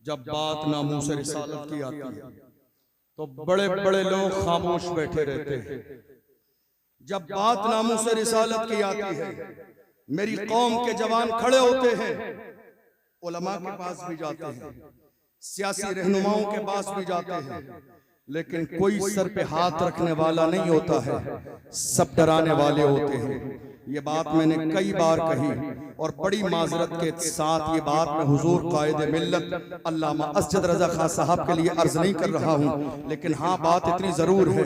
जब बात नामूस रिसालत की आती है तो बड़े बड़े लोग खामोश बैठे रहते हैं। जब बात नामूस रिसालत की आती है, मेरी कौम के जवान खड़े होते हैं, उलमा के पास भी जाते हैं, सियासी रहनुमाओं के पास भी जाते हैं, लेकिन कोई सर पे हाथ रखने वाला नहीं होता है, सब डराने वाले होते हैं। ये बात मैंने कई बार कही और बड़ी माजरत के साथ ये बात मैं हुजूर कायदे मिल्लत अल्लामा असजद रजा खां साहब के लिए अर्ज नहीं कर रहा हूँ, लेकिन हाँ बात इतनी जरूर है,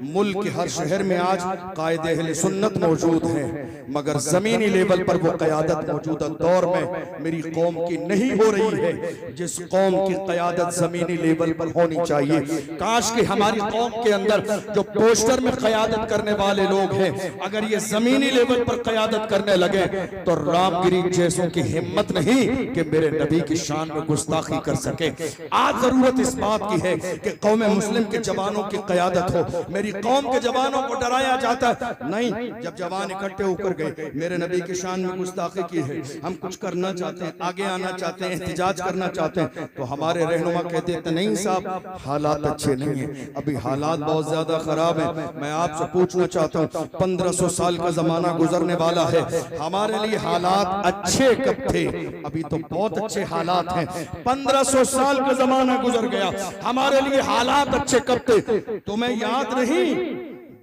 मुल्क के हर शहर में आज कायदे अहले सुन्नत मौजूद है, मगर जमीनी लेवल पर वो क़यादत मौजूदा दौर में मेरी कौम की नहीं हो रही है, जिस कौम की क़यादत जमीनी लेवल पर होनी चाहिए। काश कि हमारी कौम के अंदर जो पोस्टर में क़यादत करने वाले लोग हैं, अगर ये जमीनी लेवल पर क़यादत करने लगे तो रामगिरी जैसों की हिम्मत नहीं कि मेरे नबी की शान में गुस्ताखी कर सके। आज जरूरत इस बात की है कि कौम मुस्लिम के जवानों की क़यादत हो। मेरी कौम के जवानों को डराया जाता है, नहीं, जब जवान इकट्ठे होकर गए, मेरे नबी की शान में गुस्ताखी की है, हम कुछ करना चाहते हैं, आगे आना चाहते हैं, एहतिजाज करना चाहते हैं, तो हमारे रहनुमा कहते हैं नहीं साहब हालात अच्छे नहीं है, अभी हालात बहुत ज्यादा खराब है। मैं आपसे पूछना चाहता हूँ, 1500 साल का जमाना गुजरने वाला है, हमारे लिए हालात अच्छे कब थे? अभी तो बहुत अच्छे हालात हैं। 1500 साल का जमाना गुजर गया, हमारे लिए हालात अच्छे कब थे? तुम्हें याद नहीं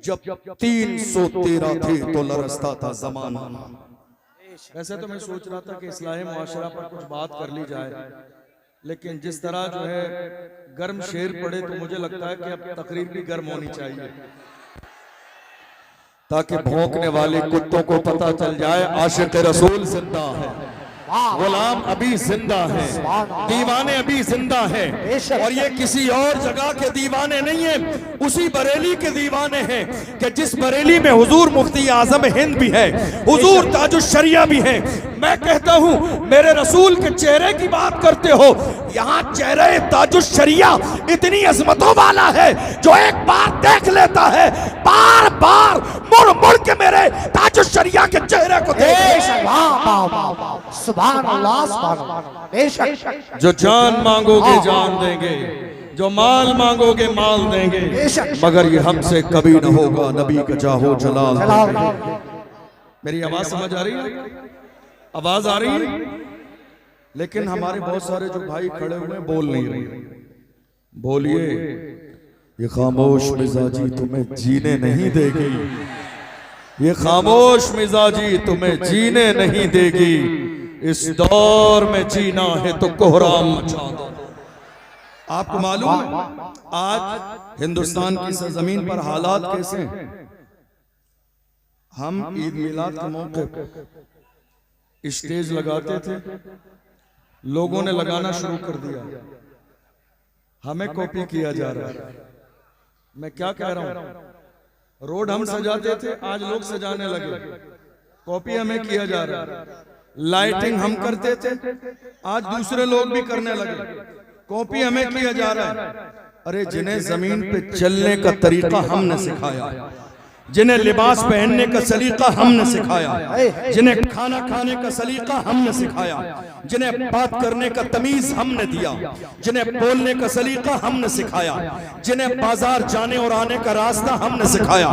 जब 313 थे तो लरसता था जमाना। वैसे तो मैं सोच रहा था कि इस्लाही मुआशरा पर कुछ बात कर ली जाए, लेकिन जिस तरह जो है गर्म शेर पड़े तो मुझे लगता है कि अब तकरीर भी गर्म होनी चाहिए, ताकि भौंकने वाले कुत्तों को पता चल जाए आशिक रसूल जिंदा है, गुलाम अभी जिंदा है, दीवाने अभी जिंदा है, और ये किसी और जगह के दीवाने नहीं है, उसी बरेली के दीवाने हैं कि जिस बरेली में हुजूर मुफ्ती आजम हिंद भी है, हुजूर ताजुश शरिया भी है। मैं कहता हूं मेरे रसूल के चेहरे की बात करते हो, यहाँ चेहरे ताजुश शरिया इतनी अजमतों वाला है जो एक बार देख लेता है बार बार मुड़ मुड़ के मेरे ताजुश शरिया के चेहरे को देखे। जो जान मांगोगे जान देंगे, जो माल मांगोगे माल देंगे, मगर ये हमसे कभी न होगा नबी का चाहो जलाल। मेरी आवाज समझ आ रही है? आवाज आ रही है? लेकिन हमारे बहुत सारे जो भाई खड़े हुए बोल नहीं रहे। बोलिए, ये खामोश मिजाजी तुम्हें जीने नहीं देगी, ये खामोश मिजाजी तुम्हें जीने नहीं देगी, इस दौर में जीना है तो कोहराम मचा दो। आपको मालूम है आज हिंदुस्तान की सरजमीन पर हालात कैसे हैं? हम ईद मिलाद के मौके स्टेज लगाते थे, लोगों ने लगाना शुरू कर दिया, हमें कॉपी किया जा रहा है। मैं क्या कह रहा हूं, रोड हम सजाते थे, आज लोग सजाने लगे, कॉपी हमें किया जा रहा है। लाइटिंग हम करते थे, आज दूसरे लोग भी करने लगे, कॉपी हमें किया जा रहा है। अरे जिन्हें जमीन पे चलने का तरीका हमने सिखाया, जिन्हें लिबास पहनने का सलीका हमने सिखाया, जिन्हें खाना खाने का सलीका हमने सिखाया, जिन्हें बात करने का तमीज हमने दिया, जिन्हें बोलने का सलीका हमने सिखाया, जिन्हें बाजार जाने और आने का रास्ता हमने सिखाया,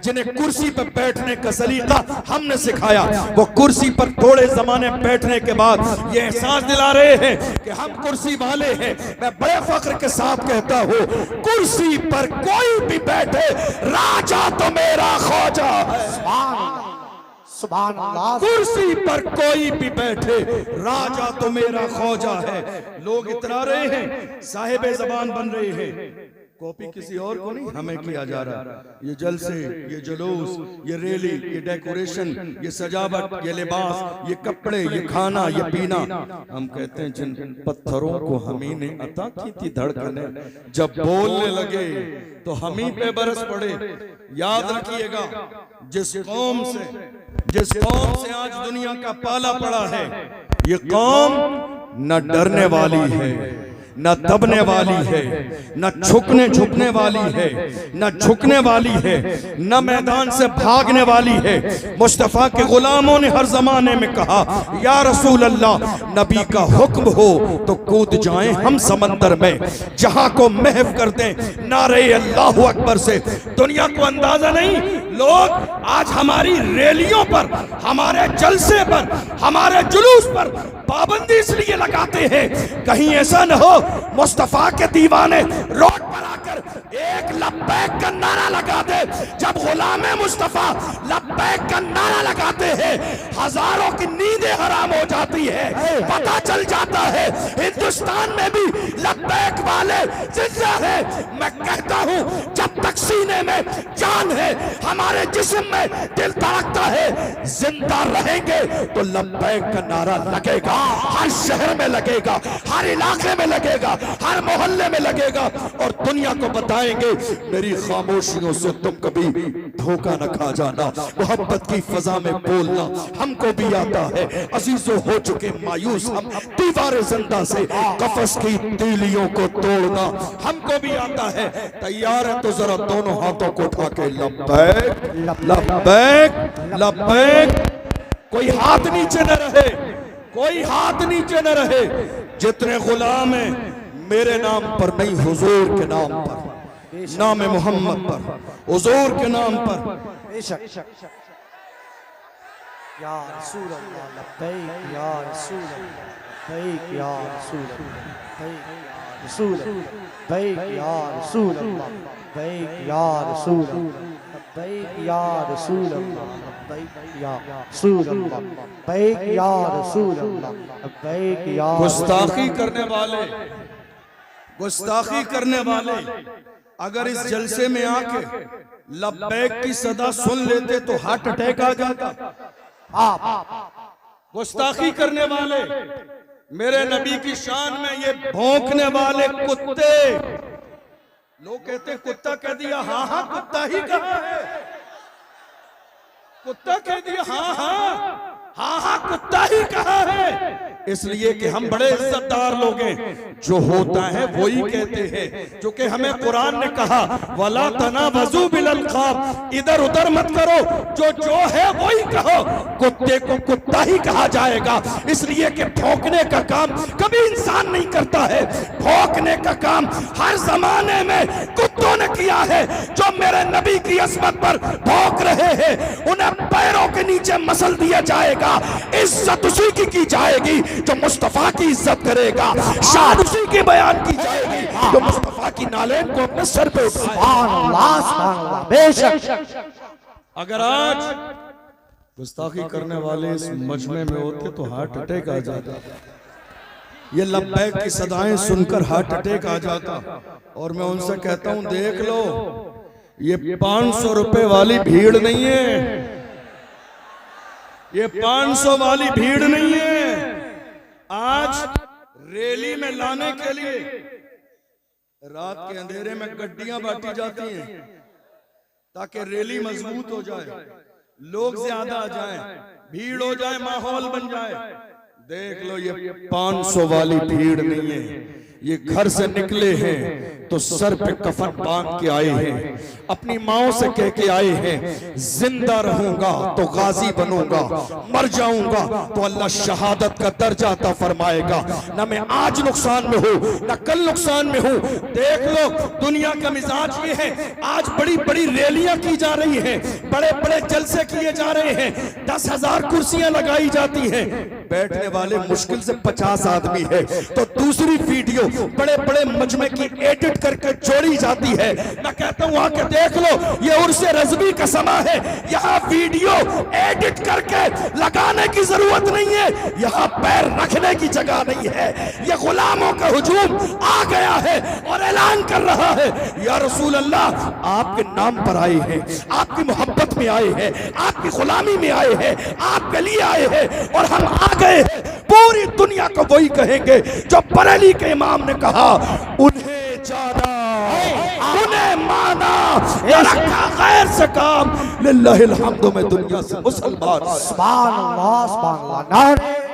जिन्हें कुर्सी पर बैठने का सलीका हमने सिखाया, वो कुर्सी पर थोड़े जमाने बैठने के बाद ये एहसास दिला रहे हैं कि हम कुर्सी वाले हैं। मैं बड़े फख्र के साथ कहता हूँ, कुर्सी पर कोई भी बैठे, राजा तो मेरा ख्वाजा है। सुभान अल्लाह। कुर्सी पर कोई भी बैठे, राजा तो मेरा ख्वाजा है। लोग इतरा रहे हैं, साहिबे जबान बन रहे हैं, कॉपी किसी और को नहीं हमें किया जा रहा। ये जलसे, ये जुलूस, ये रैली, ये डेकोरेशन, ये सजावट, ये लिबास, ये कपड़े, ये खाना, ये पीना, हम कहते हैं जिन पत्थरों को हमी ने अता की थी धड़कने, जब बोलने लगे तो हमी पे बरस पड़े। याद रखिएगा, जिस कौम से आज दुनिया का पाला पड़ा है, ये कौम न डरने वाली है, न दबने वाली है, न झुकने झुकने वाली है, न झुकने वाली है, न मैदान से भागने वाली है। मुस्तफ़ा के गुलामों ने हर जमाने में कहा, या रसूल अल्लाह, नबी का हुक्म हो तो कूद जाएं हम समंदर में, जहां को महव कर दें नारे अल्लाहु अकबर से। दुनिया को अंदाजा नहीं, लोग आज हमारी रैलियों पर, हमारे जलसे पर, हमारे जुलूस पर पाबंदी इसलिए लगाते हैं कहीं ऐसा न हो मुस्तफा के दीवाने रोड पर आकर एक लब्बैक का नारा लगा दे। जब गुलामे मुस्तफा लब्बैक का नारा लगाते हैं, हजारों की नींदें हराम हो जाती है। पता चल जाता है हिंदुस्तान में भी लब्बैक वाले जिंदा है। मैं कहता हूं, जब तक सीने में जान है, हमारे जिस्म में दिल धड़कता है, जिंदा रहेंगे तो लब्बैक का नारा लगेगा। हर शहर में लगेगा, हर इलाके में लगेगा, हर मोहल्ले में लगेगा, और दुनिया को बताएंगे मेरी खामोशियों से तुम कभी धोखा न खा जाना। मोहब्बत की फजा में बोलना हमको भी आता है। अजीजों हो चुके मायूस हम, दीवार जिंदा से कफस की तीलियों को तोड़ना हमको भी आता है। तैयार है तो जरा दोनों हाथों को उठा के लब्बैक लब्बैक लब्बैक। कोई हाथ नीचे न रहे, कोई हाथ नीचे न रहे। जितने गुलाम हैं मेरे नाम पर नहीं, हुजूर के नाम पर, नाम मोहम्मद पर, हुजूर के नाम पर। या रसूल अल्लाह लब्बैक, या रसूल अल्लाह लब्बैक, या रसूल अल्लाह रसूल लब्बैक, या रसूल अल्लाह लब्बैक, या रसूल लब्बैक, या रसूल अल्लाह लब्बैक, या रसूल अल्लाह लब्बैक, या रसूल अल्लाह लब्बैक, या। गुस्ताखी करने वाले, गुस्ताखी करने वाले अगर इस जलसे में आके लब्बैक की सदा सुन लेते तो हार्ट अटैक आ जाता। गुस्ताखी करने वाले, मेरे नबी की शान में ये भौंकने वाले कुत्ते, लोग कहते कुत्ता कह दिया, हाँ हाँ कुत्ता ही कहा है, कुत्ता कह दिया, हाँ हाँ हाँ हाँ कुत्ता ही कहा है। इसलिए कि हम बड़े इज्जतदार लोग हैं, जो होता है वही कहते हैं। जो कि हमें कुरान ने कहा, वला तनावजू बिल अलकाब, इधर उधर मत करो, जो है वही कहो। कुत्ते को कुत्ता ही कहा जाएगा, इसलिए कि भौंकने का काम कभी इंसान नहीं करता है। भौंकने का काम हर जमाने में कुत्तों ने किया है। जो मेरे नबी की अजमत पर भौंक रहे हैं, उन्हें पैरों के नीचे मसल दिया जाएगा। इज्जत उसी की जाएगी जो मुस्तफा की इज्जत करेगा। शान उसी की बयान की जाएगी जो मुस्तफा की नालेन को अपने सर पे उठाए। बेशक अगर आज गुस्ताखी करने वाले इस मजमे में होते तो हार्ट अटैक आ जाता। ये लब्बैक की सदाएं सुनकर हार्ट अटैक आ जाता। और मैं उनसे कहता हूं, देख लो, ये 500 रुपए वाली भीड़ नहीं है, ये 500 वाली भीड़ नहीं है। आज रैली में लाने के लिए रात के अंधेरे में गड्डियां बांटी जाती हैं ताकि रैली मजबूत हो जाए, लोग ज्यादा आ जाएं, भीड़ हो जाए, माहौल बन जाए। देख लो, ये 500 वाली भीड़ नहीं है। ये घर से निकले हैं तो सर पे कफन बांध के आए हैं, अपनी माओ से कह के आए हैं, जिंदा रहूंगा तो गाजी बनूंगा, मर जाऊंगा तो अल्लाह शहादत का दर्जा अता फरमाएगा। ना मैं आज नुकसान में हूं, ना कल नुकसान में हूं। देख लो, दुनिया का मिजाज ये है, आज बड़ी बड़ी रैलियां की जा रही हैं, बड़े बड़े जलसे किए जा रहे हैं, 10,000 कुर्सियां लगाई जाती हैं, बैठने वाले मुश्किल से 50 आदमी है। तो दूसरी वीडियो बड़े बड़े मजमे की एडिट करके जोड़ी जाती है। मैं कहता हूं आके देख लो, ये उर्से रज़वी का समा है। यहाँ वीडियो एडिट करके लगाने की जरूरत नहीं है, यहाँ पैर रखने की जगह नहीं है। ये गुलामों का हुजूम आ गया है और ऐलान कर रहा है, या रसूल अल्लाह, आपके नाम पर आए हैं, आपकी मोहब्बत में आए हैं, आपकी गुलामी में आए हैं, आपके लिए आए हैं, और हम आ गए हैं। पूरी दुनिया को वही कहेंगे जो बरेली के इमाम ने कहा, उन्हें जाना, उन्हें माना, रखा गैर से काम, लिल्लाहिल हम्दु में दुनिया से मुसलमान। सुभान अल्लाह, सुभान अल्लाह।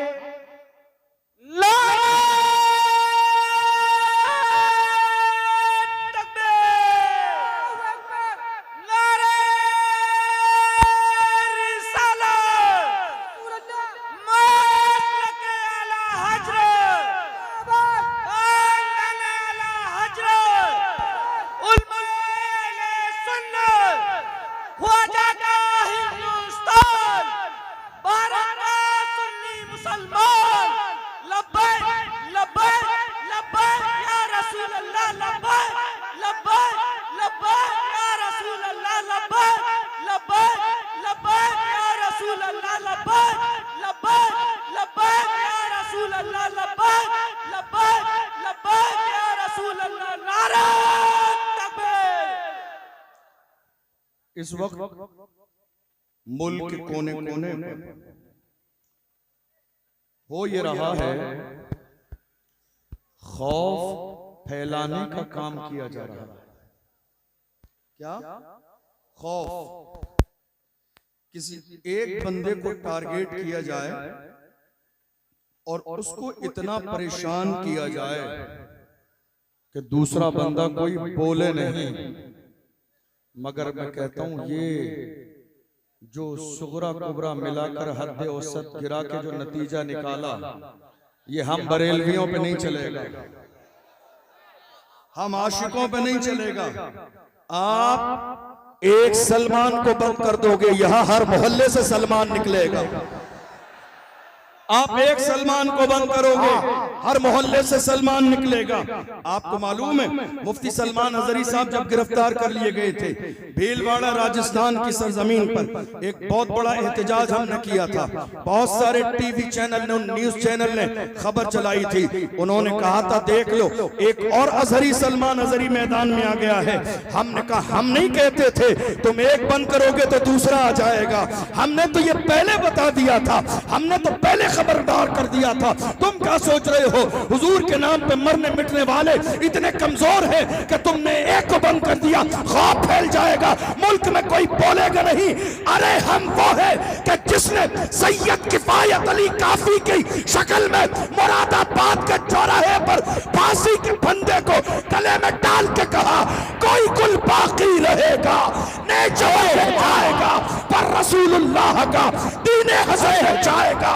अल्लाह, नारे तकबीर। इस वक्त मुल्क के कोने कोने पर हो ये रहा है, खौफ फैलाने का काम किया जा रहा है। क्या? खौफ, किसी एक बंदे को टारगेट किया जाए और उसको इतना परेशान किया जाए कि दूसरा बंदा कोई बोले नहीं। मगर मैं कहता हूं ये जो सुगरा कुबरा मिलाकर हद औसत गिरा के जो नतीजा निकाला, ये हम बरेलवियों पे नहीं चलेगा, हम आशिकों पे नहीं चलेगा। आप एक सलमान को बंद कर दोगे, यहां हर मोहल्ले से सलमान निकलेगा। आप एक सलमान को बंद करोगे, हर मोहल्ले से सलमान निकलेगा। आपको मालूम है मुफ्ती सलमान अजहरी साहब जब गिरफ्तार कर लिए गए थे, भीलवाड़ा राजस्थान की सरजमीन पर एक बहुत बड़ा एहतजाज हमने किया था। बहुत सारे टीवी चैनल ने, न्यूज चैनल ने खबर चलाई थी। उन्होंने कहा था देख लो एक और अजहरी सलमान अजहरी मैदान में आ गया है। हमने कहा हम नहीं कहते थे तुम एक बंद करोगे तो दूसरा आ जाएगा, हमने तो ये पहले बता दिया था, हमने तो पहले खबरदार कर दिया था। तुम क्या सोच रहे हो हुजूर के नाम पे मरने मिटने वाले इतने कमजोर हैं कि तुमने एक को बंद कर दिया, खौफ फैल जाएगा, मुल्क में कोई बोलेगा नहीं। अरे हम वो है कि जिसने सैयद किफायत अली काफी की शक्ल में मुरादाबाद के चौराहे पर फांसी के फंदे को गले में डाल के कहा कोई कुल बाकी रहेगा, नेचो रह जाएगा पर रसूलुल्लाह का दीने हसन रह जाएगा।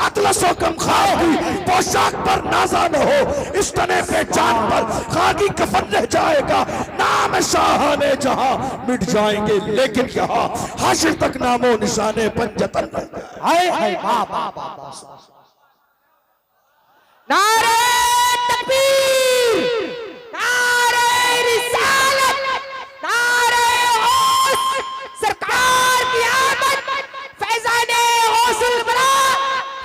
अतलसो कम खागी पोशाक पर नाजा न हो, इस तने पे जान पर खागी कफन रह जाएगा। नाम शाहाने जहां मिट जाएंगे लेकिन यहाँ हाशिर तक नामो निशाने पंजतन रह जाएंगे। हाय हाय नारे तकबीर, नारे रिसालत, नारे गौस, सरकार की आमद, फैजाने गौसुल बरा,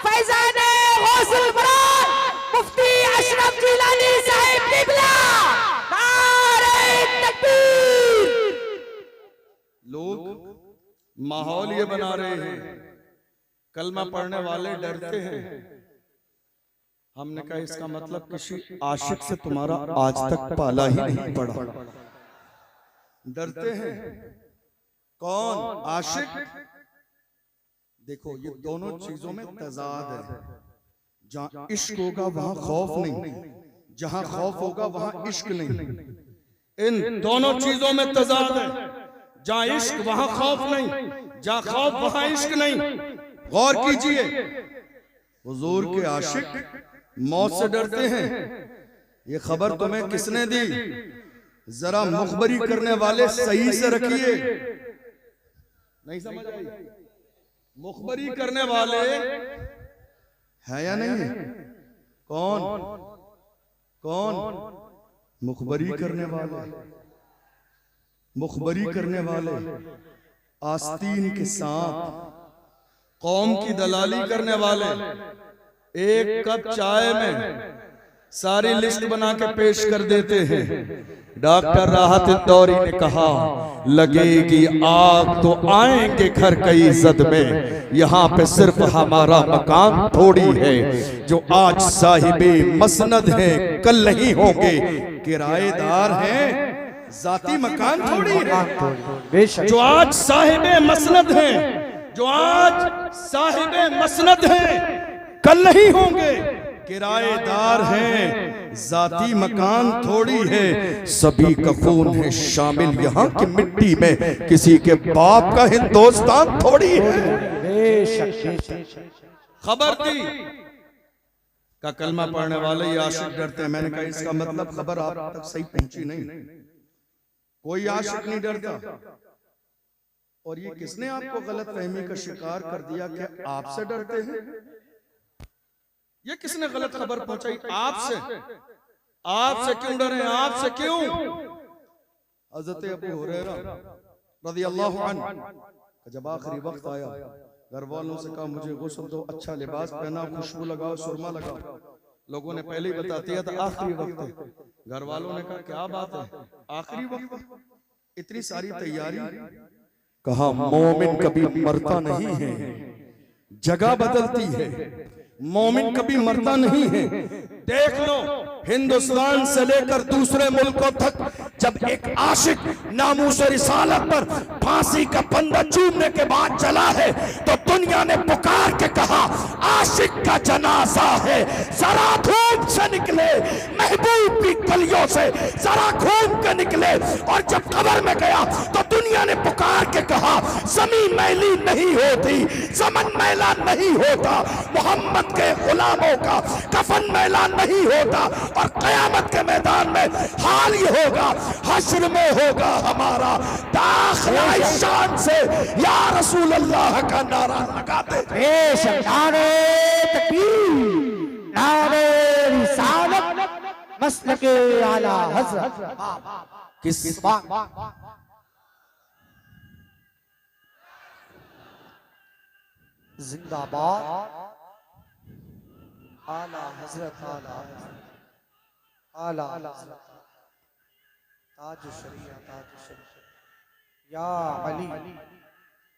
फैजाने गौसुल बरा, मुफ्ती अशरफ जिलानी साहिब किबला, नारे तकबीर। लोग माहौल ये बना रहे हैं, कलमा पढ़ने वाले डरते हैं। हमने कहा इसका मतलब किसी आशिक से तुम्हारा आज तक पाला ही नहीं पड़ा। डरते हैं। कौन? आशिक। देखो ये दोनों चीजों में तजाद है। जहां इश्क होगा वहां खौफ नहीं, जहां खौफ होगा वहां इश्क नहीं। इन दोनों चीजों में तजाद है। जहां इश्क वहां खौफ नहीं, जहां खौफ वहां इश्क नहीं। गौर कीजिए, हुजूर के आशिक मौत से डरते हैं। ये खबर तुम्हें किसने दी? जरा मुखबरी करने वाले सही से रखिए। नहीं समझ आई? मुखबरी करने वाले है या नहीं? कौन? कौन? मुखबरी करने वाले, मुखबरी करने वाले, आस्तीन के सांप, कौम की दलाली करने वाले, एक कप चाय में सारी लिस्ट बना के पेश कर देते हैं। डॉक्टर राहत इंदौरी ने कहा लगेगी आग तो आएंगे घर कई जद में, यहाँ पे सिर्फ हमारा मकान थोड़ी है। जो आज साहिबे मसनद है कल नहीं होंगे, किराएदार हैं जाती मकान थोड़ी है। जो आज साहिबे मसनद हैं, जो आज साहिबे मसनद हैं कल नहीं होंगे, किराएदार हैं जाती मकान थोड़ी है। सभी का खून है शामिल यहाँ की मिट्टी में, किसी के बाप का हिंदुस्तान थोड़ी है। खबर दी का कलमा पढ़ने वाले ये आशिक डरते हैं। मैंने कहा इसका मतलब खबर आप तक सही पहुंची नहीं। कोई आशिक नहीं डरता। और ये किसने आपको गलत फहमी का शिकार कर दिया कि आपसे डरते हैं? ये किसने गलत खबर पहुंचाई? आपसे। आपसे क्यों डरे? आपसे क्यों? हज़रत अबू हुरैरा रज़ियल्लाहु अन्हु जब आखिरी वक्त आया, घर वालों से कहा मुझे गुस्ल दो, अच्छा लिबास पहना, खुशबू लगाओ, सुरमा लगाओ। लोगों ने पहले ही बता दिया था आखिरी वक्त है। घर वालों ने कहा क्या बात है, आखिरी वक्त, इतनी सारी तैयारी। कहा मोमिन कभी मरता नहीं है, जगह बदलती है, मोमिन कभी मरता नहीं है। देख लो हिंदुस्तान से लेकर दूसरे मुल्कों तक जब एक आशिक नामूस रिसालत पर फांसी का फंदा चूमने के बाद चला है तो दुनिया ने पुकार के कहा आशिक का जनाजा है, जरा धूप से निकले, महबूब की गलियों से जरा घूम के निकले। और जब कब्र में गया तो दुनिया ने पुकार के कहा जमीन मैली नहीं होती, ज़मन मैला नहीं होता, मोहम्मद के गुलामों का कफन मैला नहीं होता। और कयामत के मैदान में हाल ये होगा, हश्र में होगा हमारा दाखिला इस शान से या रसूल अल्लाह का नारा लगाते। नारे तकबीर, नारे रिसालत, मसलके आला हज़रत। किस जिंदाबाद आला हज़रत, आला हज़रत, आला हज़रत, ताज शरिया, ताज शरिया, या अली,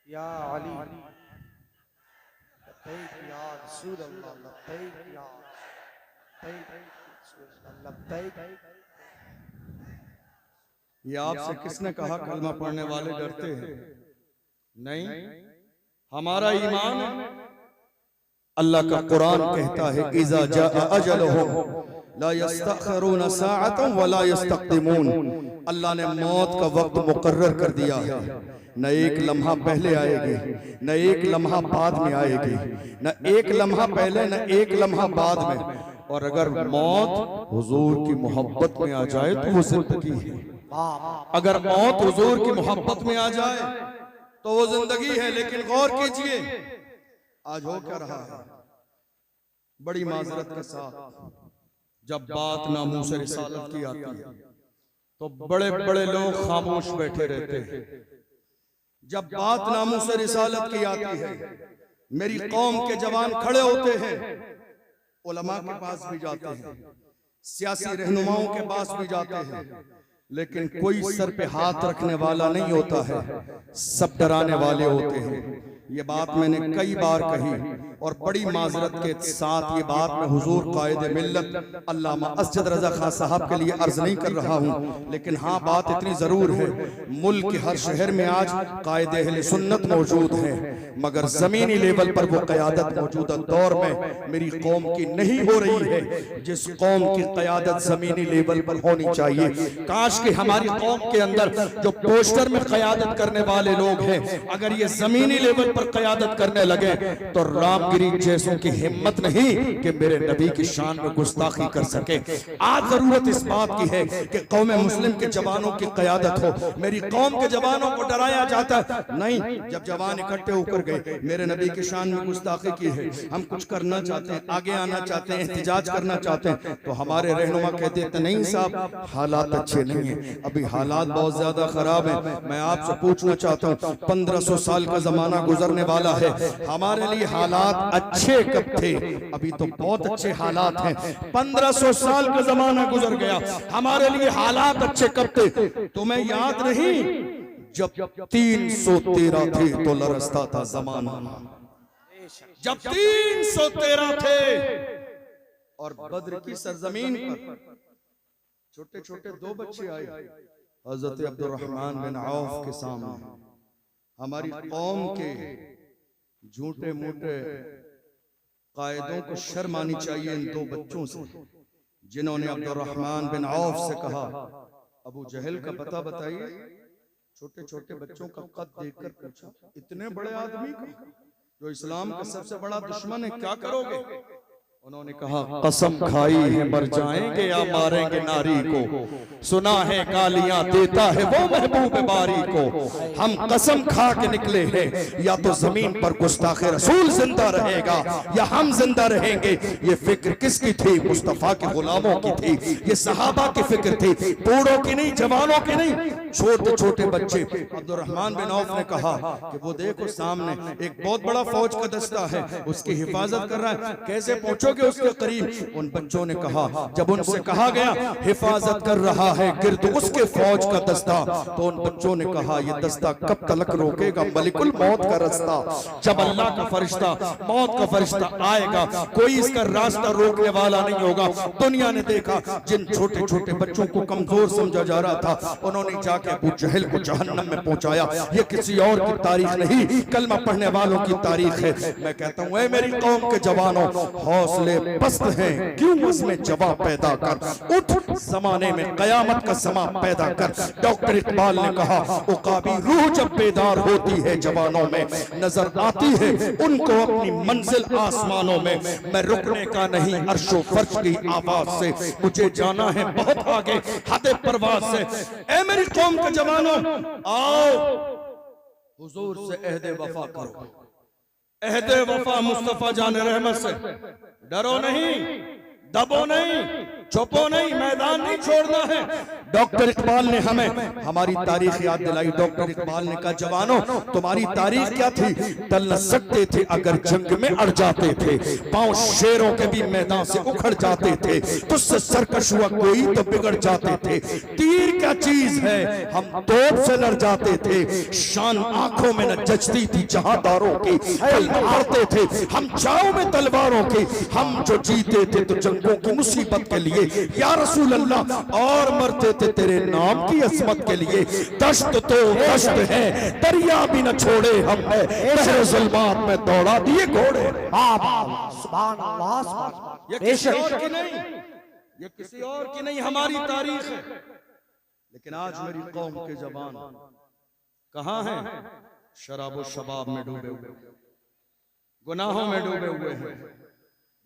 या अली, लब्बैक या रसूल अल्लाह, लब्बैक या, लब्बैक। ये आपसे किसने कहा कलमा पढ़ने वाले डरते हैं? नहीं, हमारा ईमान है। अल्लाह का कुरान कहता है इज़ा जाअ अजलुहुम ला यस्तअखिरून साअतन वला यस्तक़दिमून। अल्लाह ने मौत का वक्त मुकर्रर कर दिया है, न एक लम्हा पहले आएगी, न एक लम्हा बाद में आएगी, न एक लम्हा पहले न एक लम्हा बाद में। और अगर मौत हुजूर की मोहब्बत में आ जाए तो वो जिंदगी है। अगर मौत हुजूर की मोहब्बत में आ जाए तो वो जिंदगी है। लेकिन गौर कीजिए आज हो क्या रहा है। बड़ी माजरत के साथ जब बात नामूस रिसालत की आती है तो बड़े बड़े लोग खामोश बैठे रहते हैं। जब बात नामूस रिसालत की आती है मेरी कौम के जवान खड़े होते हैं, उलमा के पास भी जाते हैं, सियासी रहनुमाओं के पास भी जाते हैं, लेकिन कोई सर पे हाथ रखने वाला नहीं होता है, सब डराने वाले होते हैं। ये बात मैंने कई बार कही और बड़ी माजरत के साथ ये बात मैं हुजूर कायदे मिल्लत अल्लामा असजद रजा खां साहब के लिए अर्ज नहीं कर रहा हूँ, लेकिन हाँ बात इतनी जरूर है, मुल्क के हर शहर में आज कायदे अहले सुन्नत मौजूद है, मगर जमीनी लेवल पर वो क़यादत मौजूदा दौर में मेरी कौम की नहीं हो रही है जिस कौम की क़यादत जमीनी लेवल पर होनी चाहिए। काश कि हमारी कौम के अंदर जो पोस्टर में क़यादत करने वाले लोग हैं अगर ये जमीनी लेवल पर क़यादत करने लगे तो रामगिरी जैसों की हिम्मत नहीं कि मेरे नबी की शान में गुस्ताखी कर सके। आज जरूरत इस बात की है कि कौम मुस्लिम के जवानों की क़यादत हो। मेरी कौम के जवानों को डराया जाता है नहीं, जब जवान इकट्ठे होकर गए मेरे नबी की शान में गुस्ताखी की है, हम कुछ करना चाहते हैं, आगे आना चाहते हैं, एहतिजाज करना चाहते हैं, तो हमारे रहनुमा कहते हैं नहीं साहब हालात अच्छे नहीं है, अभी हालात बहुत ज्यादा खराब है। मैं आपसे पूछना चाहता हूँ 1500 साल का जमाना गुजरने वाला है, हमारे लिए हालात अच्छे कब थे? अभी तो बहुत अच्छे हालात हैं। 1500 साल का जमाना गुजर गया, हमारे लिए हालात अच्छे कब थे? तुम्हें याद नहीं जब 313 थे तो लरसता था जमाना, जब 313 थे और बद्र की सरजमीन पर छोटे छोटे 2 बच्चे आए हजरत अब्दुर्रहमान बिन औफ के सामने। हमारी कौम के झूठे मूठे कायदों को शर्म आनी चाहिए इन 2 बच्चों से जिन्होंने अब्दुर्रहमान बिन औफ से कहा अबू जहल का पता बताइए। छोटे छोटे बच्चों का कद देखकर पूछा इतने बड़े आदमी का जो इस्लाम का सबसे बड़ा दुश्मन है, क्या करोगे? उन्होंने कहा कसम खाई है मर जाएंगे या मारेंगे नारी को, सुना है गालियां देता है वो महबूब बारी को, हम कसम खा के निकले हैं या तो जमीन पर गुस्ताखे रसूल जिंदा रहेगा या हम जिंदा रहेंगे। ये फिक्र किसकी थी? मुस्तफा के गुलामों की थी, ये सहाबा की फिक्र थी, बूढ़ों की नहीं, जवानों की नहीं, छोटे छोटे बच्चे। अब्दुर्रहमान बिन औफ ने कहा कि वो देखो सामने एक बहुत बड़ा फौज का दस्ता है, उसकी हिफाजत कर रहा है, कैसे पहुंचोगे? पहुंचोगे उसके करीब। उन बच्चों ने कहा, जब उनसे कहा गया हिफाजत कर रहा है गिर्द उसके फौज का दस्ता, तो उन बच्चों ने कहा ये दस्ता कब तक रोकेगा मलिकुल मौत का रास्ता। जब अल्लाह का फरिश्ता, मौत का फरिश्ता आएगा, कोई इसका रास्ता रोकने वाला नहीं होगा। दुनिया ने देखा जिन छोटे छोटे बच्चों को कमजोर समझा जा रहा था, उन्होंने जाके अबू जहल को जहन्नम में पहुंचाया। ये किसी और की तारीख नहीं, कलमा पढ़ने वालों की तारीख है। मैं कहता हूं ऐ मेरी कौम के जवानों, हौसले पस्त हैं क्यों उसमें जवाब पैदा कर, उठ जमाने में कयामत का समा पैदा कर। डॉक्टर इकबाल ने कहा, उकाबी रूह जब बेदार होती है जवानों में, नजर आती है उनको अपनी मंजिल आसमानों में। मैं रुकने का नहीं अर्शो फर्श की आवाज से, मुझे जाना है बहुत आगे हद परवाज से। ऐ मेरी कौम के जवानों, आओ हुजूर से अहदे वफा करो, अहदे वफा मुस्तफा जान रहमत से। डरो नहीं, दबो नहीं, छुपो नहीं, मैदान नहीं छोड़ना है। डॉक्टर इकबाल ने हमें हमारी तारीख याद दिलाई। डॉक्टर इकबाल ने कहा, जवानों तुम्हारी तारीख क्या थी, टल न सकते थे अगर जंग में अड़ जाते थे, पांव शेरों के भी मैदान से उखड़ जाते थे, तुझसे सरकश हुआ कोई तो बिगड़ जाते थे। तीर क्या चीज है हम तोप से लड़ जाते थे, शान आंखों में न जचती थी जहांदारों की, कल मारते थे हम चाव में तलवारों की। हम जो जीते थे तो जंगों की मुसीबत के लिए या रसूल अल्लाह, और मरते थे तेरे नाम की असमत के लिए। दश्त तो दश्त है दरिया भी न छोड़े हमने, बहरे ज़ुल्मात में दौड़ा दिए घोड़े। सुभान अल्लाह, सुभान अल्लाह। ये किसी और की नहीं, ये किसी और की नहीं, हमारी तारीख है। लेकिन आज मेरी कौम के जवान कहां हैं? शराब शबाब में डूबे हुए, गुनाहों में डूबे हुए हैं,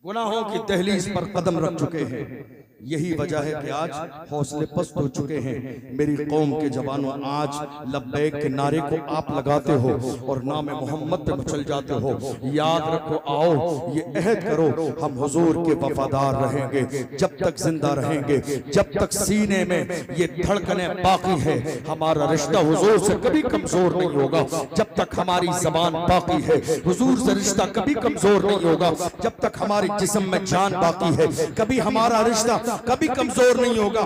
गुनाहों की दहलीज पर कदम रख चुके हैं। यही वजह है कि आज हौसले पस्त हो चुके हैं। मेरी कौम के जवानों, आज लब्बैक के नारे को आप लगाते हो और नाम मोहम्मद पे मचल जाते हो। याद रखो, आओ ये अहद करो, हम हुजूर के वफादार रहेंगे जब तक जिंदा रहेंगे, जब तक सीने में ये धड़कने बाकी है। हमारा रिश्ता हुजूर से कभी कमजोर नहीं होगा जब तक हमारी जबान बाकी है। हुजूर से रिश्ता कभी कमजोर नहीं होगा जब तक हमारे जिस्म में जान बाकी है। कभी हमारा रिश्ता कभी कमजोर नहीं होगा।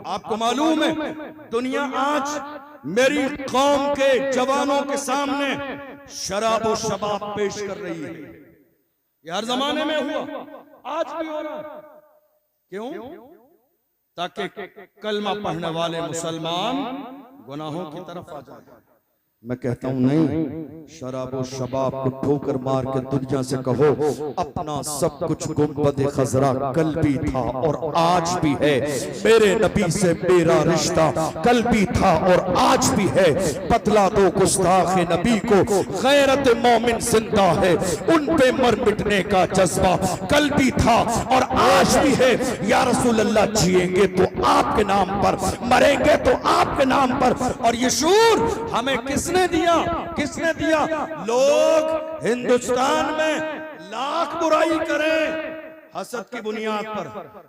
आपको मालूम है, दुनिया आज मेरी कौम के जवानों के सामने शराब और शबाब पेश कर रही है। ये हर जमाने में हुआ, आज भी हो रहा है। क्यों? ताकि कलमा पढ़ने वाले मुसलमान गुनाहों की तरफ आ जाए। मैं कहता हूं नहीं, शराब और शबाब को ठोकर मार के दुनिया से कहो, अपना सब कुछ गुंबद खजरा कल भी था और आज भी है। मेरे नबी से मेरा रिश्ता कल भी था और आज भी है। बतला दो गुस्ताख नबी को, गैरत मोमिन जिंदा है, उन पे मर मिटने का जज्बा कल भी था और आज भी है। या रसूल अल्लाह, जिएंगे तो आपके नाम पर, मरेंगे तो आपके नाम पर। और ये शूर हमें किसने दिया? किसने दिया? लोग हिंदुस्तान में लाख बुराई करें हसद की बुनियाद पर,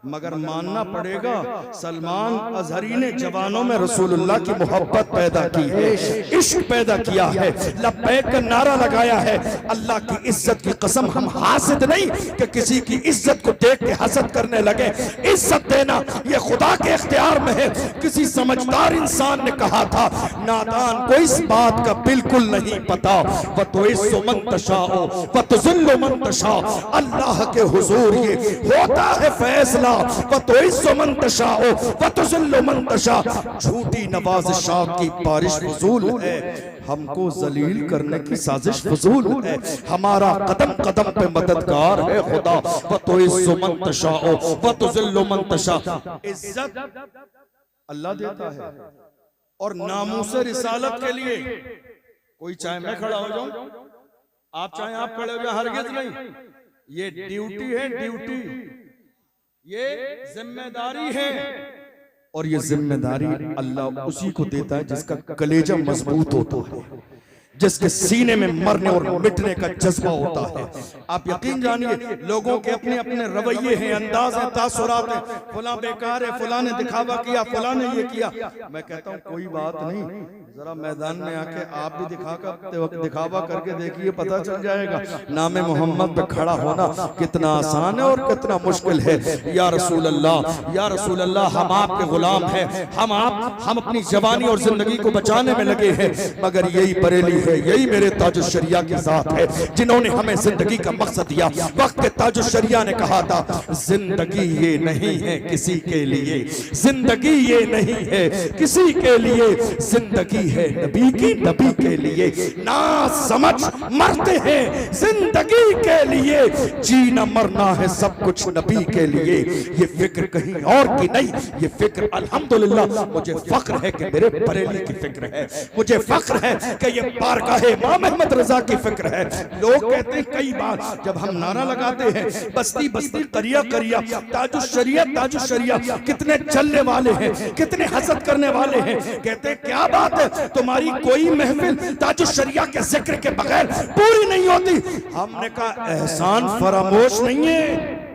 मगर मानना पड़ेगा सलमान अजहरी ने जवानों में रसूलुल्लाह की मोहब्बत पैदा की है, इश्क पैदा किया है, लब्बैक का नारा लगाया है। अल्लाह की इज्जत की कसम, हम हासिद नहीं कि किसी की इज्जत को देख के हसद करने लगे। इज्जत देना ये खुदा के इख्तियार में है। किसी समझदार इंसान ने कहा था, नादान को इस बात का बिल्कुल नहीं पता, वतुइस्सु मन तशाओ वतुज़िल्लु मन तशा। अल्लाह के हुजूर ये होता है फैसला, वतुइस्सु मन तशाओ वतुज़िल्लु मन तशा। झूठी नवाज़िशात की बारिश फजूल है, हमको जलील करने की साजिश फजूल है। हमारा कदम कदम पे मददगार है खुदा, वतुइस्सु मन तशाओ वतुज़िल्लु मन तशा। इज्जत अल्लाह देता है और नामूस रिसालत के लिए कोई चाहे मैं खड़ा हो जाऊं, आप चाहे आप खड़े हो जाए, हरगिज नहीं। ये ड्यूटी है, ड्यूटी, ये जिम्मेदारी है। और ये जिम्मेदारी अल्लाह उसी को देता है जिसका कलेजा मजबूत होता है, जिसके सीने में मरने और मिटने का जज्बा होता है। आप यकीन जानिए, लोगों के अपने अपने रवैये हैं, अंदाज हैं, तासुरात हैं। फला बेकार है, फला ने दिखावा किया, फला ने ये किया। मैं कहता हूँ कोई बात नहीं, जरा मैदान में आके आप भी दिखावा करके देखिए, पता चल जाएगा नामे मोहम्मद पे खड़ा होना कितना आसान है और कितना मुश्किल है। या रसूल अल्लाह, या रसूल अल्लाह, हम आपके गुलाम हैं, हम अपनी जवानी और जिंदगी को बचाने में लगे हैं, मगर यही बरेली है, यही मेरे ताजुश शरिया की जात है जिन्होंने हमें जिंदगी का मकसद दिया। वक्त के ताजुश शरिया ने कहा था, जिंदगी ये नहीं है किसी के लिए, जिंदगी ये नहीं है किसी के लिए, जिंदगी है नबी की, नबी के लिए। ना समझ मरते हैं जिंदगी के लिए, जीना मरना है सब कुछ नबी के लिए। ये फिक्र कहीं और की नहीं, ये फिक्र अल्हम्दुलिल्लाह मुझे फख्र है कि मेरे बरेली की फिक्र है, मुझे फख्र है कि ये बारगाहे इमाम अहमद रजा की फिक्र है। लोग कहते हैं कई बार जब हम नारा लगाते हैं, बस्ती बस्ती करिया करिया, ताजुश शरिया ताजुश शरिया, कितने चलने वाले हैं, कितने हसद करने वाले हैं। कहते हैं क्या बात है, तुम्हारी कोई महफिल ताजुश शरिया के जिक्र के बगैर पूरी नहीं होती। हमने कहा एहसान फरामोश नहीं है,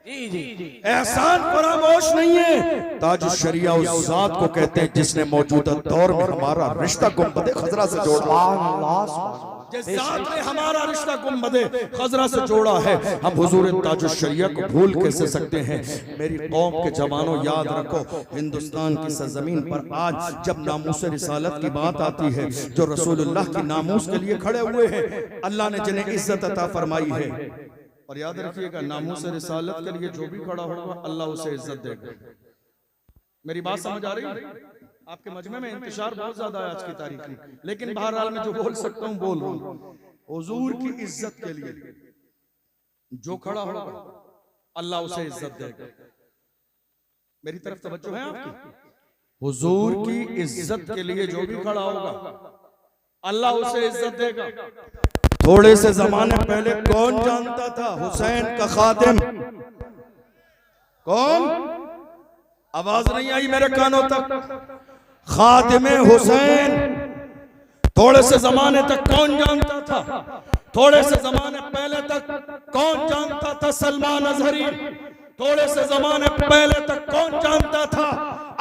एहसान फरामोश नहीं है। ताजुश शरिया उस जात को कहते हैं जिसने मौजूदा दौर में हमारा रिश्ता गुंबदे खजरा से जोड़ा, जिस जात ने हमारा रिश्ता गुंबदे खजरा से जोड़ा है। हम हुजूर ताजुश शरिया को भूल कैसे सकते हैं। मेरी कौम के जवानों, याद रखो, हिंदुस्तान की सरजमीन पर आज जब नामूस रिसालत की बात आती है, जो रसूलुल्लाह की नामूस के लिए खड़े हुए हैं, अल्लाह ने जिन्हें इज्जत अता फरमाई है, और याद रखिएगा नामूस रिसालत के लिए जो भी खड़ा होगा अल्लाह उसे इज्जत देगा। मेरी बात समझ आ रही है? आपके मजमे में इंतशार बहुत ज्यादा है आज की तारीख में, लेकिन बहरहाल मैं जो बोल सकता हूँ बोल रहा हूँ। हुजूर की इज्जत के लिए जो खड़ा होगा अल्लाह उसे इज्जत देगा। मेरी तरफ तवज्जो है आपकी? हुजूर की इज्जत के लिए जो भी खड़ा होगा अल्लाह उसे इज्जत देगा। थोड़े से जमाने पहले कौन जानता था हुसैन का खातिम कौन? आवाज नहीं आई मेरे कानों तक। खातिमे हुसैन थोड़े से जमाने तक कौन जानता था? थोड़े से जमाने पहले तक कौन जानता था सलमान अजहरी? थोड़े से जमाने पहले तक कौन जानता था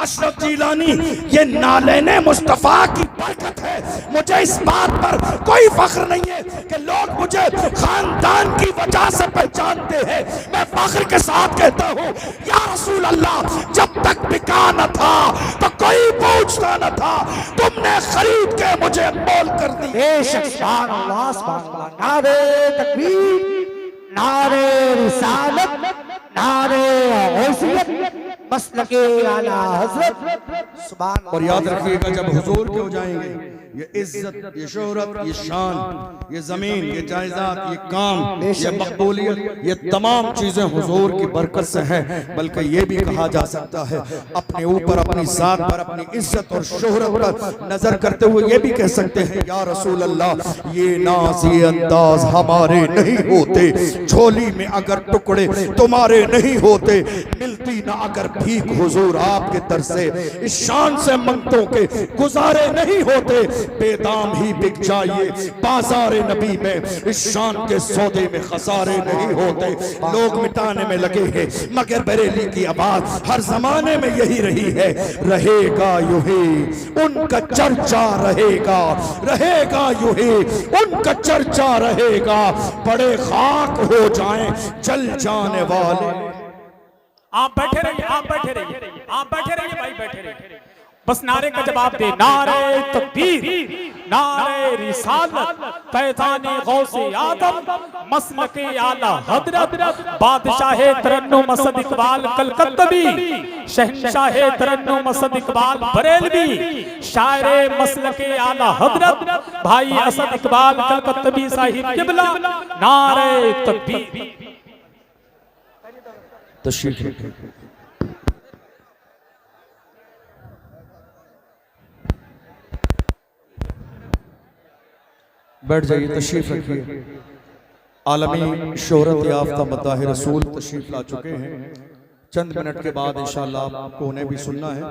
अशरफ जिलानी? ये नालेने मुस्तफा की बरकत है। मुझे इस बात पर कोई फख्र नहीं है कि लोग मुझे खानदान की वजह से पहचानते हैं। मैं फख्र के साथ कहता हूँ, या रसूल अल्लाह, जब तक बिका न था तो कोई पूछता न था, तुमने खरीद के मुझे मोल कर दी। नारे तकबीर, नारे रिसालत, नारे गौसियत, मसलके आला हज़रत, सुभान। और याद रखिएगा जब हुजूर के हो जाएंगे, ये इज्जत, ये शोहरत, ये शान, ये जमीन, ये जायदाद, ये काम, ये मकबूलियत, ये तमाम चीजें हुजूर की बरकत से हैं। बल्कि ये भी कहा जा सकता है, अपने ऊपर, अपनी जात पर, अपनी इज्जत और शोहरत पर नजर करते हुए ये भी कह सकते हैं, या रसूल अल्लाह, ये नाज, ये अंदाज हमारे नहीं होते, झोली में अगर टुकड़े तुम्हारे नहीं होते, मिलती ना अगर भीख हुजूर आपके दर से, इस शान से मंगतों के गुजारे नहीं होते, बेदाम ही बिक जाइए बाजार नबी में, इस शान के सौदे में खसारे नहीं होते। लोग मिटाने में लगे हैं, मगर बरेली की आवाज हर जमाने में यही रही है, रहेगा यूं ही उनका चर्चा रहेगा, रहेगा यूं ही उनका चर्चा रहेगा, बड़े खाक हो जाएं जल जाने वाले। आप बैठे रहिए, आप बैठे रहिए, आप बैठे रहिए भाई, बैठे रहिए। बस नारे का जवाब दे, नारे तकबीर, नारे रिसालत, फैज़ाने गौसे आदम, मसलके आला हजरत, बादशाहे तरन्नुम असद इकबाल कलकत्तवी, शहंशाहे तरन्नुम असद इकबाल बरेलवी, शायरे मसलके आला हजरत भाई असद इकबाल कलकत्तवी साहिब किबला, नारे तकबीर। तशरीफ रखें। बैठ जाइए, तशरीफ रखिए। आलमी शोहरत याफ्ता मद्दाह रसूल तशरीफ ला चुके हैं। चंद मिनट के बाद इंशाअल्लाह आपको उन्हें भी सुनना है।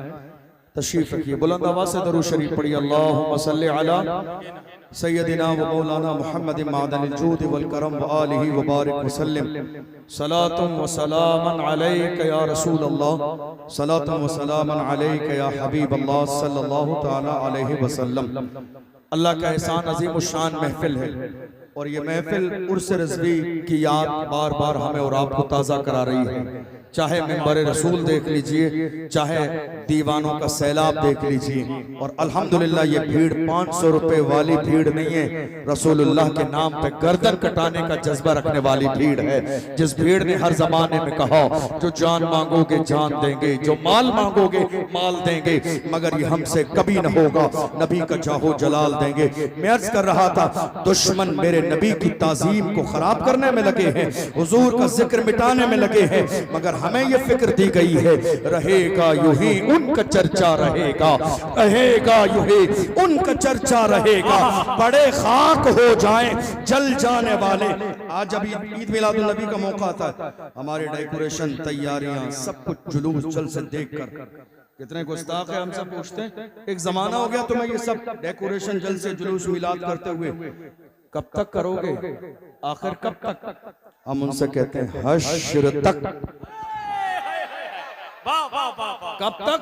तशरीफ रखिए, बुलंद आवाज से दरूद शरीफ पढ़िए। अल्लाहुम्मा सल्ली अला सय्यदिना व मौलाना मुहम्मद मादनिल जूद वल करम व आलिहि व बारिक व सल्लिम सलातुम व सलामन अलैका या रसूल अल्लाह, सलातुम व सलामन अलैका या हबीब अल्लाह सल्लल्लाहु तआला अलैहि वसल्लम। अल्लाह का एहसान अजीम शान महफिल है और ये महफिल उर्स रिज़वी की याद बार बार हमें और आपको ताज़ा करा रही है। चाहे मिंबर रसूल देख लीजिए, चाहे दीवानों का सैलाब देख लीजिए, और अल्हम्दुलिल्लाह ये भीड़ 500 रुपए वाली भीड़ नहीं है, रसूलुल्लाह के नाम पे गर्दन कटाने का जज्बा रखने वाली भीड़ है। जिस भीड़ ने हर जमाने में कहा जो जान मांगोगे जान देंगे, जो माल मांगोगे माल देंगे, मगर ये हमसे कभी न होगा, नबी का जाहो जलाल देंगे। मैं अर्ज कर रहा था, दुश्मन मेरे नबी की ताजीम को खराब करने में लगे हैं, हुजूर का जिक्र मिटाने में लगे हैं, मगर हमें ये फिक्र दी गई है रहेगा यूं ही उनका चर्चा रहेगा, रहेगा यूं ही उनका चर्चा रहेगा, बड़े खाक हो जाएं जल जाने वाले। आज जब ईद मिलादुन नबी का मौका आता है, हमारे डेकोरेशन तैयारियां सब कुछ जुलूस जल से देखकर कितने गुस्ताख है हमसे पूछते हैं। एक जमाना हो गया तुम्हें ये सब डेकोरेशन जल से जुलूस मिलाद करते हुए, कब तक करोगे, आखिर कब तक? हम उनसे कहते हैं हश्र तक। कब तक?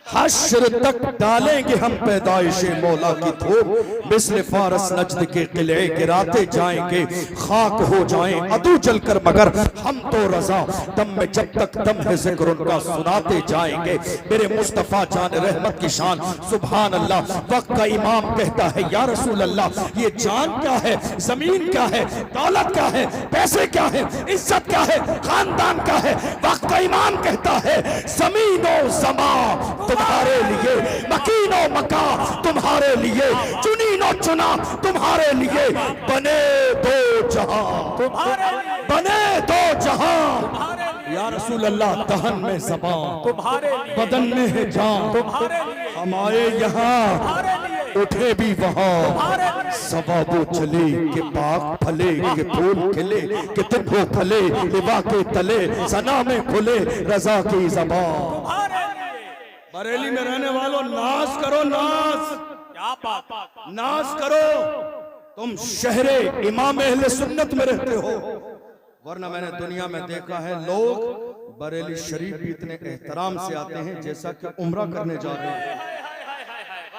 हश्र तक डालेंगे हम पैदाइशे मौला की धूप, मिस्ल फारस नजद के किले गिराते जाएंगे, खाक हो जाएं अदू जलकर, मगर हम तो रजा दम में जब तक दम है जिक्र उनका सुनाते जाएंगे। मेरे मुस्तफा जान रहमत की शान सुभान अल्लाह। वक्त का इमाम कहता है या रसूल अल्लाह, ये जान क्या है, जमीन क्या है, दौलत क्या है, पैसे क्या है, इज्जत क्या है, खानदान क्या है? वक्त का इमाम कहता है ज़मीनो ज़मा तुम्हारे लिए, मकीनो मका तुम्हारे लिए, चुनीनो चुना तुम्हारे लिए, बने दो जहां तुम्हारे लिए, बने दो जहां या रसूल अल्लाह। दहन में ज़बान तुम्हारे लिए, बदन में है जान तुम्हारे लिए, हमारे यहाँ उठे भी वहाँ सवाबो चले के पाक फले के फूल खिले, के तिब्बो फले लिबा के तले, सना में खुले रजा की ज़बान। बरेली में रहने वालों नाज करो, नाज, क्या बात, नाज करो, तुम शहरे इमाम अहले सुन्नत में रहते हो। वरना मैंने दुनिया में देखा है लोग बरेली शरीफ भी इतने एहतराम से आते हैं जैसा कि उम्रा करने जा रहे हैं।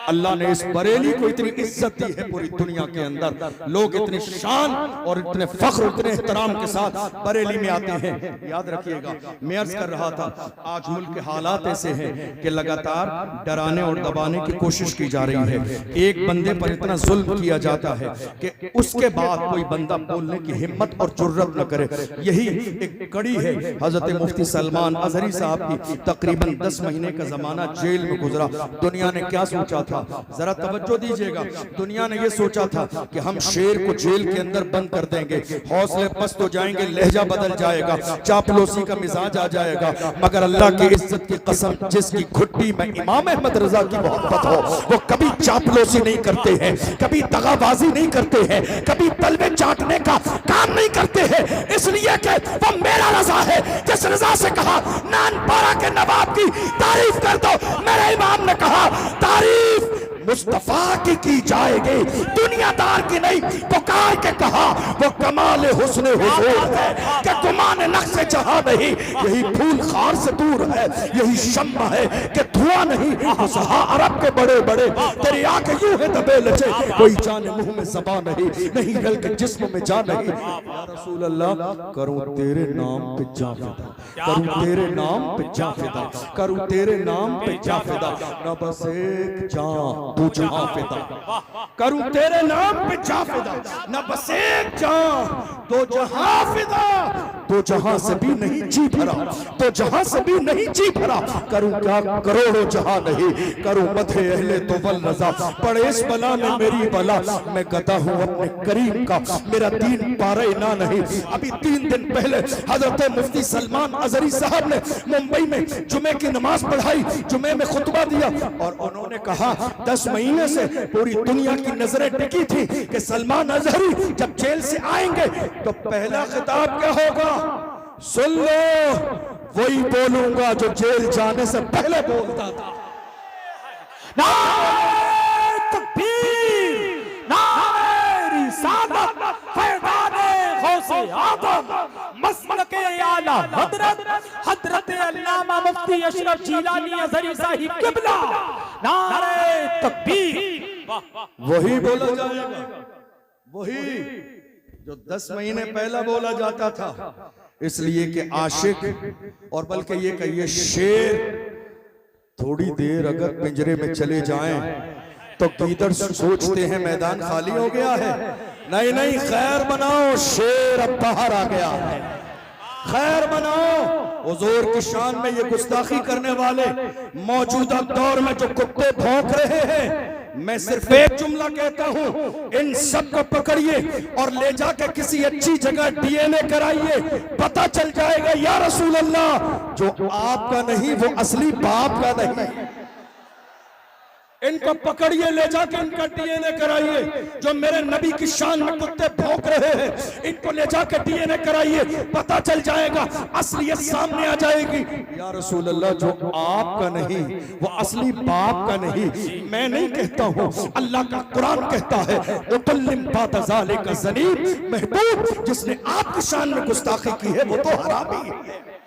अल्लाह ने इस बरेली को इतनी इज्जत दी है पूरी दुनिया के अंदर, लोग इतने शान और इतने फख्र, इतने एहतराम के साथ बरेली में आते हैं। याद रखिएगा, मैं अर्ज कर रहा था, आज मुल्क के हालात ऐसे हैं कि लगातार डराने और दबाने की कोशिश की जा रही है। एक बंदे पर इतना जुल्म किया जाता है कि उसके बाद कोई बंदा बोलने की हिम्मत और जुर्रत न करे। यही एक कड़ी है हजरत मुफ्ती सलमान अजहरी साहब की। तकरीबन 10 महीने का जमाना जेल में गुजरा। दुनिया ने क्या सोचा था, जरा तवज्जो दीजिएगा, दुनिया ने यह सोचा था कि हम शेर को जेल के अंदर बंद कर देंगे, हौसले पस्त हो जाएंगे, लहजा बदल जाएगा, चापलूसी का मिजाज आ जाएगा। मगर अल्लाह की इज्जत की कसम, जिसकी घुट्टी में इमाम अहमद रजा की मोहब्बत हो, वो कभी चापलूसी नहीं करते हैं, कभी दगाबाजी नहीं करते हैं, कभी तलवे चाटने का काम नहीं करते हैं, इसलिए कि वो मेरा रजा है। जिस रजा से कहा नानपारा के नवाब की तारीफ कर दो, मेरे इमाम ने कहा तारीफ मुस्तफा की जाएगी, दुनियादार की नहीं। पुकार के कहा वो कमाल हुस्न हुजूर है कि गुमान नक्श जहां नहीं, यही फूल खार से दूर है, यही शम्मा है कि धुआं नहीं। सहा अरब के बड़े बड़े तेरी आंखें यूं है दबे लचे, कोई जाने मुंह में ज़बान नहीं, नहीं गल के जिस्म में जान नहीं। या रसूल अल्लाह करूं तेरे नाम पे जा फिदा, करूं तेरे नाम पे जा फिदा, करूं तेरे नाम पे जा फिदा, न बस एक जान तू जहां फिदा, करूं तेरे नाम पे जा फिदा, न बस एक जान तो जहां फिदा। तो जहां से भी नहीं जी भरा, तो जहां से भी नहीं जी भरा, करूं क्या करोड़ों जहां नहीं, करूं मथे अहले तो वल रजा, पड़े इस बला में मेरी बला, मैं गदा हूं अपने करीम का, मेरा दीन पारे ना नहीं। अभी 3 दिन पहले हजरत मुफ्ती सलमान अजहरी साहब ने मुंबई में जुमे की नमाज पढ़ाई, जुमे में खुतबा दिया और उन्होंने कहा 10 महीने से पूरी दुनिया की नजरें टिकी थी कि सलमान अजहरी जब जेल से आएंगे तो पहला खिताब क्या होगा, सुन लो वही बोलूंगा जो जेल जाने से पहले बोलता था। नारे तकबीर, नारे रिसालत, फैज़ाने गौसे आदम, मसलके आला हजरत, हजरत अल्लामा मुफ्ती अशरफ जीलानी अज़हरी साहिब क़िबला, नारे तकबीर। वही बोला जाएगा, वही जो 10 महीने पहला बोला जाता था। इसलिए कि आशिक और बल्कि ये कहिए शेर थोड़ी देर अगर पिंजरे में चले जाएं तो गीदड़ सोचते हैं मैदान खाली हो गया है। नहीं नहीं, खैर बनाओ, शेर अब बाहर आ गया है, खैर बनाओ। हुजूर की शान में ये गुस्ताखी करने वाले मौजूदा दौर में जो कुत्ते भौंक रहे हैं, मैं सिर्फ एक जुमला कहता हूं, इन सब को पकड़िए और ले जाके किसी अच्छी जगह डीएनए कराइए, पता चल जाएगा या रसूल अल्लाह, जो आपका नहीं वो असली बाप का नहीं। इनको पकड़िए, ले जाके इनका डीएनए कराइए। जो मेरे नबी की शान में कुत्ते भौंक रहे हैं, इनको ले जाके डीएनए कराइए, पता चल जाएगा, असलियत सामने आ जाएगी। या रसूल अल्लाह, जो आपका नहीं वो असली बाप का नहीं। मैं नहीं कहता हूँ, अल्लाह का कुरान कहता है, महबूब जिसने आपकी शान में गुस्ताखी की है वो तो हरामी है।